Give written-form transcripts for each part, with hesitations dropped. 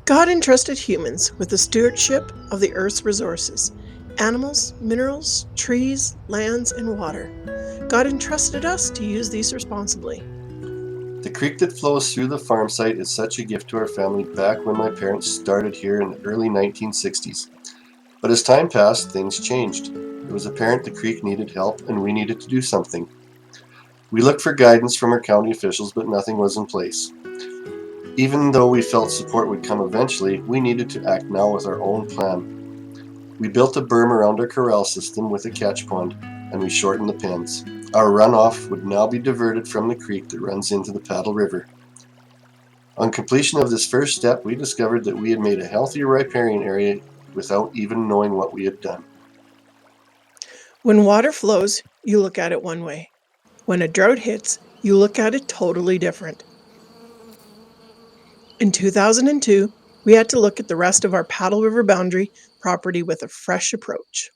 God entrusted humans with the stewardship of the earth's resources: animals, minerals, trees, lands, and water. God entrusted us to use these responsibly. The creek that flows through the farm site is such a gift to our family back when my parents started here in the early 1960s. But as time passed, things changed. It was apparent the creek needed help and we needed to do something. We looked for guidance from our county officials, but nothing was in place. Even though we felt support would come eventually, we needed to act now with our own plan. We built a berm around our corral system with a catch pond, and we shortened the pens. Our runoff would now be diverted from the creek that runs into the Paddle River. On completion of this first step, we discovered that we had made a healthier riparian area without even knowing what we had done. When water flows, you look at it one way. When a drought hits, you look at it totally different. In 2002, we had to look at the rest of our Paddle River boundary property with a fresh approach.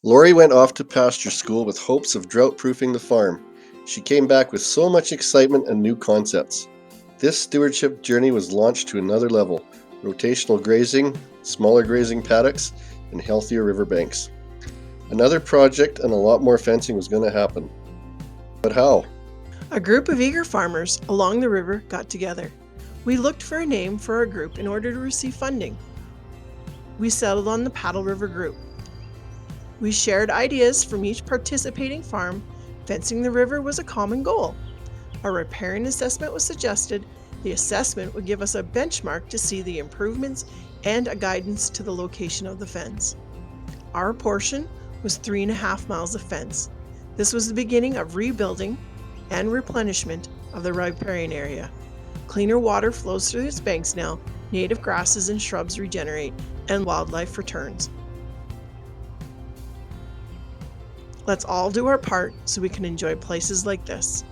Lorree went off to pasture school with hopes of drought-proofing the farm. She came back with so much excitement and new concepts. This stewardship journey was launched to another level: rotational grazing, smaller grazing paddocks, and healthier riverbanks. Another project and a lot more fencing was going to happen. But how? A group of eager farmers along the river got together. We looked for a name for our group in order to receive funding. We settled on the Paddle River Group. We shared ideas from each participating farm. Fencing the river was a common goal. A riparian assessment was suggested. The assessment would give us a benchmark to see the improvements and a guidance to the location of the fence. Our portion was 3.5 miles of fence. This was the beginning of rebuilding and replenishment of the riparian area. Cleaner water flows through its banks now, native grasses and shrubs regenerate, and wildlife returns. Let's all do our part so we can enjoy places like this.